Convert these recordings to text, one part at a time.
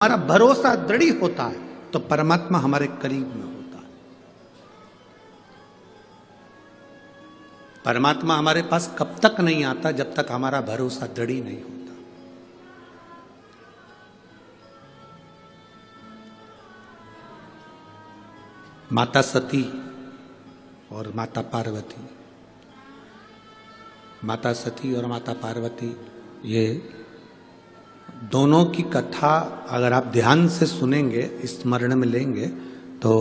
हमारा भरोसा दृढ़ होता है तो परमात्मा हमारे करीब में होता है। परमात्मा हमारे पास कब तक नहीं आता जब तक हमारा भरोसा दृढ़ नहीं होता। माता सती और माता पार्वती, माता सती और माता पार्वती, ये दोनों की कथा अगर आप ध्यान से सुनेंगे, स्मरण में लेंगे, तो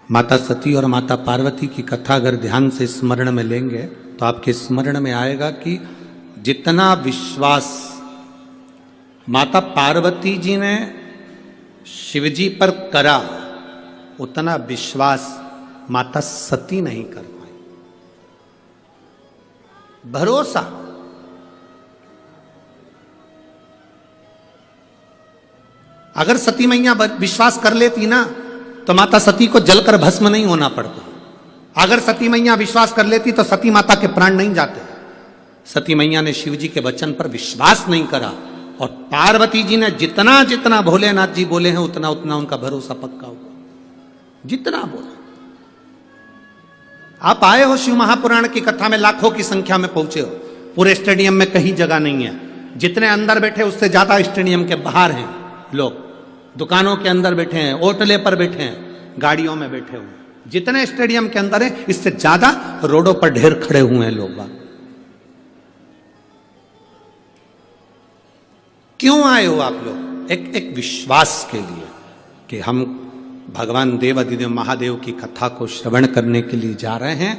माता सती और माता पार्वती की कथा अगर ध्यान से स्मरण में लेंगे तो आपके स्मरण में आएगा कि जितना विश्वास माता पार्वती जी ने शिवजी पर करा उतना विश्वास माता सती नहीं कर पाई। भरोसा, अगर सती मैया विश्वास कर लेती ना तो माता सती को जलकर भस्म नहीं होना पड़ता। अगर सती मैया विश्वास कर लेती तो सती माता के प्राण नहीं जाते। सती मैया ने शिवजी के वचन पर विश्वास नहीं करा और पार्वती जी ने जितना जितना भोलेनाथ जी बोले हैं उतना उतना उनका भरोसा पक्का हुआ। जितना बोला, आप आए हो शिव महापुराण की कथा में, लाखों की संख्या में पहुंचे हो, पूरे स्टेडियम में कहीं जगह नहीं है। जितने अंदर बैठे उससे ज्यादा स्टेडियम के बाहर हैं लोग, दुकानों के अंदर बैठे हैं, ओटले पर बैठे हैं, गाड़ियों में बैठे हुए। जितने स्टेडियम के अंदर है इससे ज्यादा रोडों पर ढेर खड़े हुए हैं लोग। क्यों आए हो आप लोग? एक विश्वास के लिए कि हम भगवान देव अधिदेव महादेव की कथा को श्रवण करने के लिए जा रहे हैं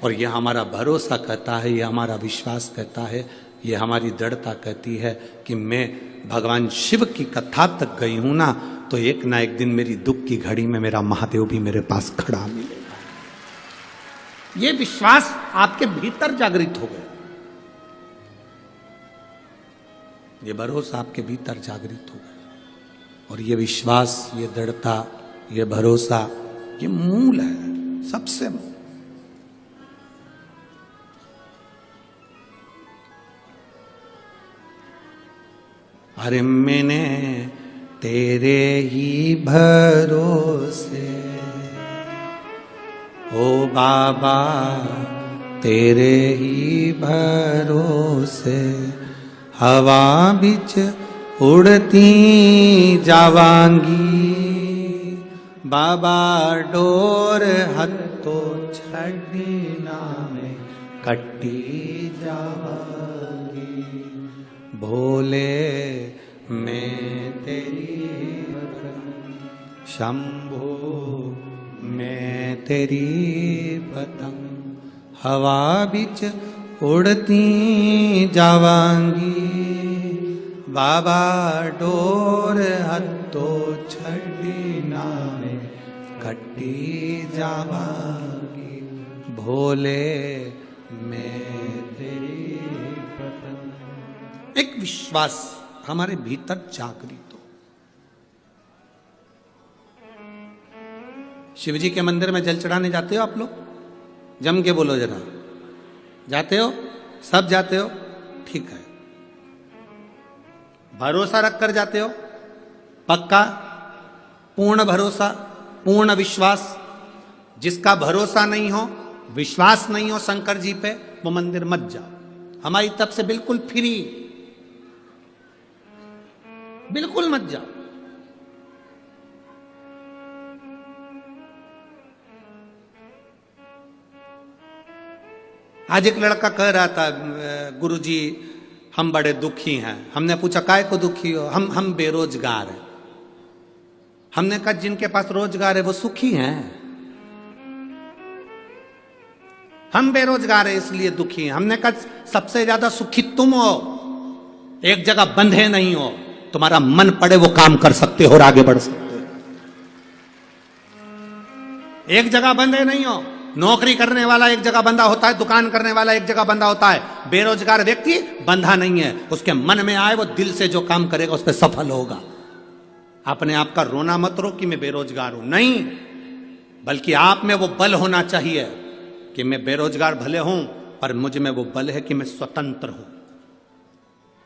और यह हमारा भरोसा कहता है, यह हमारा विश्वास कहता है, यह हमारी दृढ़ता कहती है कि मैं भगवान शिव की कथा तक गई हूं ना तो एक ना एक दिन मेरी दुख की घड़ी में मेरा महादेव भी मेरे पास खड़ा मिलेगा। ये विश्वास आपके भीतर जागृत हो गया, ये भरोसा आपके भीतर जागृत हो गया। और ये विश्वास, ये दृढ़ता, ये भरोसा, ये मूल है, सबसे मूल। अरे मैंने तेरे ही भरोसे, ओ बाबा तेरे ही भरोसे, हवा बिच उड़ती जावांगी, बाबा डोर हत्तो छड़ना में कट्टी जावांगी, भोले मैं तेरी शंभो मैं तेरी पतंग, हवा बिच उड़ती जावांगी, बाबा डोर हत्तो छड़ना में कट्टी जावांगी, भोले मैं तेरी पतंग। एक विश्वास हमारे भीतर जागृत हो। शिवजी के मंदिर में जल चढ़ाने जाते हो आप लोग? जम के बोलो जरा, जाते हो? सब जाते हो? ठीक है। भरोसा रख कर जाते हो? पक्का? पूर्ण भरोसा, पूर्ण विश्वास? जिसका भरोसा नहीं हो, विश्वास नहीं हो शंकर जी पे, वो मंदिर मत जाओ। हमारी तरफ से बिल्कुल फ्री, बिल्कुल मत जाओ। आज एक लड़का कह रहा था, गुरुजी हम बड़े दुखी हैं। हमने पूछा काय को दुखी हो? हम बेरोजगार हैं। हमने कहा जिनके पास रोजगार है वो सुखी हैं, हम बेरोजगार है इसलिए दुखी हैं। हमने कहा सबसे ज्यादा सुखी तुम हो, एक जगह बंधे नहीं हो, तुम्हारा मन पड़े वो काम कर सकते हो और आगे बढ़ सकते हो। एक जगह बंधे नहीं हो। नौकरी करने वाला एक जगह बंधा होता है, दुकान करने वाला एक जगह बंधा होता है। बेरोजगार व्यक्ति बंधा नहीं है, उसके मन में आए वो दिल से जो काम करेगा उस पर सफल होगा। अपने आप का रोना मत रो कि मैं बेरोजगार हूं, नहीं, बल्कि आप में वो बल होना चाहिए कि मैं बेरोजगार भले हूं पर मुझ में वो बल है कि मैं स्वतंत्र हूं।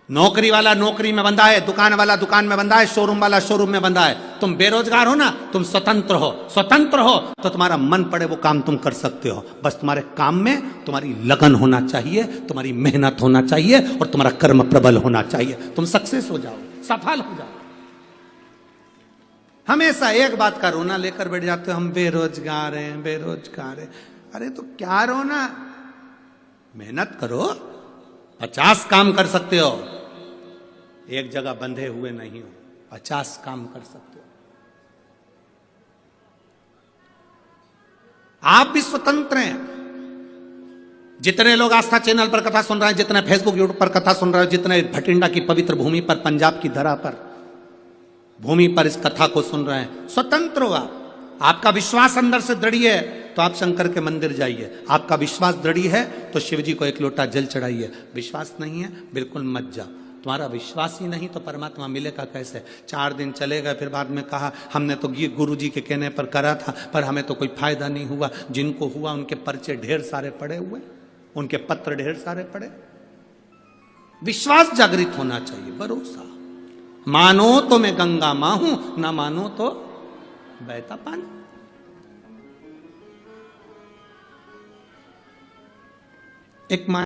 नौकरी वाला नौकरी में बंधा है, दुकान वाला दुकान में बंधा है, शोरूम वाला शोरूम में बंधा है। तुम बेरोजगार हो ना, तुम स्वतंत्र हो। स्वतंत्र हो तो तुम्हारा मन पड़े वो काम तुम कर सकते हो। बस तुम्हारे काम में तुम्हारी लगन होना चाहिए, तुम्हारी मेहनत होना चाहिए और तुम्हारा कर्म प्रबल होना चाहिए। तुम सक्सेस हो जाओ, सफल हो जाओ। हमेशा एक बात का रोना लेकर बैठ जाते हो, हम बेरोजगार हैं, बेरोजगार हैं। अरे तो क्या रोना, मेहनत करो, 50 काम कर सकते हो। एक जगह बंधे हुए नहीं हो, 50 काम कर सकते हो। आप भी स्वतंत्र हैं। जितने लोग आस्था चैनल पर कथा सुन रहे हैं, जितने फेसबुक यूट्यूब पर कथा सुन रहे हैं, जितने भटिंडा की पवित्र भूमि पर, पंजाब की धरा पर, भूमि पर इस कथा को सुन रहे हैं, स्वतंत्र हो आप। आपका विश्वास अंदर से दृढ़ है तो आप शंकर के मंदिर जाइए। आपका विश्वास दृढ़ है तो शिव जी को एक लोटा जल चढ़ाइए। विश्वास नहीं है, बिल्कुल मत जाओ। तुम्हारा विश्वास ही नहीं तो परमात्मा मिलेगा कैसे? 4 दिन चलेगा, फिर बाद में कहा हमने तो गुरु जी के कहने पर करा था, पर हमें तो कोई फायदा नहीं हुआ। जिनको हुआ उनके पर्चे ढेर सारे पड़े हुए, उनके पत्र ढेर सारे पड़े। विश्वास जागृत होना चाहिए, भरोसा। मानो तो मैं गंगा मां हूं, ना मानो तो बहता पानी। एक